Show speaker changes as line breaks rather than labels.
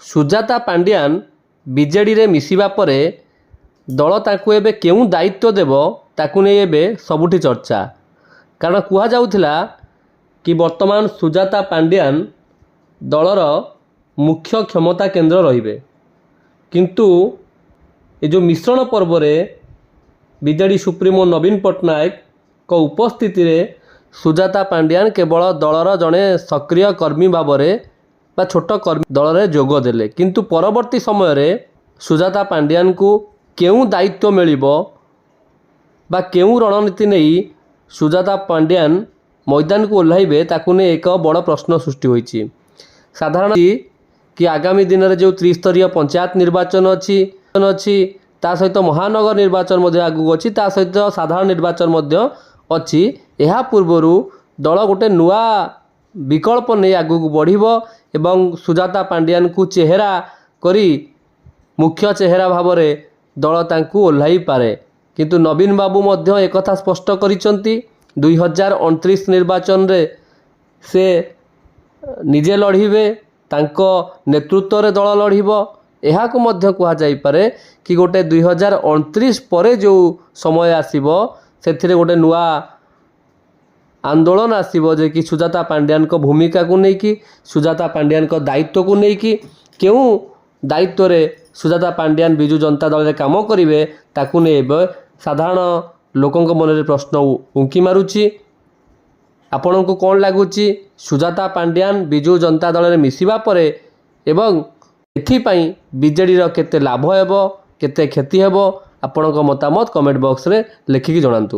ସୁଜାତା ପାଣ୍ଡିଆନ ବିଜେଡ଼ିରେ ମିଶିବା ପରେ ଦଳ ତାଙ୍କୁ ଏବେ କେଉଁ ଦାୟିତ୍ୱ ଦେବ ତାକୁ ନେଇ ଏବେ ସବୁଠି ଚର୍ଚ୍ଚା। କାରଣ କୁହାଯାଉଥିଲା କି ବର୍ତ୍ତମାନ ସୁଜାତା ପାଣ୍ଡିଆନ ଦଳର ମୁଖ୍ୟ କ୍ଷମତା କେନ୍ଦ୍ର ରହିବେ, କିନ୍ତୁ ଏ ଯେଉଁ ମିଶ୍ରଣ ପର୍ବରେ ବିଜେଡ଼ି ସୁପ୍ରିମୋ ନବୀନ ପଟ୍ଟନାୟକଙ୍କ ଉପସ୍ଥିତିରେ ସୁଜାତା ପାଣ୍ଡିଆନ କେବଳ ଦଳର ଜଣେ ସକ୍ରିୟ କର୍ମୀ ଭାବରେ ବା ଛୋଟ କର୍ମୀ ଦଳରେ ଯୋଗ ଦେଲେ, କିନ୍ତୁ ପରବର୍ତ୍ତୀ ସମୟରେ ସୁଜାତା ପାଣ୍ଡିଆନଙ୍କୁ କେଉଁ ଦାୟିତ୍ୱ ମିଳିବ ବା କେଉଁ ରଣନୀତି ନେଇ ସୁଜାତା ପାଣ୍ଡିଆନ ମଇଦାନକୁ ଓହ୍ଲାଇବେ ତାକୁ ନେଇ ଏକ ବଡ଼ ପ୍ରଶ୍ନ ସୃଷ୍ଟି ହୋଇଛି। ସାଧାରଣ କି ଆଗାମୀ ଦିନରେ ଯେଉଁ ତ୍ରିସ୍ତରୀୟ ପଞ୍ଚାୟତ ନିର୍ବାଚନ ଅଛି ତା ସହିତ ମହାନଗର ନିର୍ବାଚନ ମଧ୍ୟ ଆଗକୁ ଅଛି, ତା ସହିତ ସାଧାରଣ ନିର୍ବାଚନ ମଧ୍ୟ ଅଛି। ଏହା ପୂର୍ବରୁ ଦଳ ଗୋଟେ ନୂଆ ବିକଳ୍ପ ନେଇ ଆଗକୁ ବଢ଼ିବ ଏବଂ ସୁଜାତା ପାଣ୍ଡିଆନଙ୍କୁ ଚେହେରା କରି ମୁଖ୍ୟ ଚେହେରା ଭାବରେ ଦଳ ତାଙ୍କୁ ଓହ୍ଲାଇ ପାରେ। କିନ୍ତୁ ନବୀନ ବାବୁ ମଧ୍ୟ ଏକଥା ସ୍ପଷ୍ଟ କରିଛନ୍ତି 2029 ନିର୍ବାଚନରେ ସେ ନିଜେ ଲଢ଼ିବେ, ତାଙ୍କ ନେତୃତ୍ୱରେ ଦଳ ଲଢ଼ିବ। ଏହାକୁ ମଧ୍ୟ କୁହାଯାଇପାରେ କି ଗୋଟେ 2029 ପରେ ଯେଉଁ ସମୟ ଆସିବ ସେଥିରେ ଗୋଟେ ନୂଆ ଆନ୍ଦୋଳନ ଆସିବ ଯେ କି ସୁଜାତା ପାଣ୍ଡିଆନଙ୍କ ଭୂମିକାକୁ ନେଇକି, ସୁଜାତା ପାଣ୍ଡିଆନଙ୍କ ଦାୟିତ୍ୱକୁ ନେଇକି, କେଉଁ ଦାୟିତ୍ୱରେ ସୁଜାତା ପାଣ୍ଡିଆନ ବିଜୁ ଜନତା ଦଳରେ କାମ କରିବେ ତାକୁ ନେଇ ଏବେ ସାଧାରଣ ଲୋକଙ୍କ ମନରେ ପ୍ରଶ୍ନ ଉଙ୍କି ମାରୁଛି। ଆପଣଙ୍କୁ କ'ଣ ଲାଗୁଛି ସୁଜାତା ପାଣ୍ଡିଆନ ବିଜୁ ଜନତା ଦଳରେ ମିଶିବା ପରେ ଏବଂ ଏଥିପାଇଁ ବିଜେଡ଼ିର କେତେ ଲାଭ ହେବ କେତେ କ୍ଷତି ହେବ? ଆପଣଙ୍କ ମତାମତ କମେଣ୍ଟ ବକ୍ସରେ ଲେଖିକି ଜଣାନ୍ତୁ।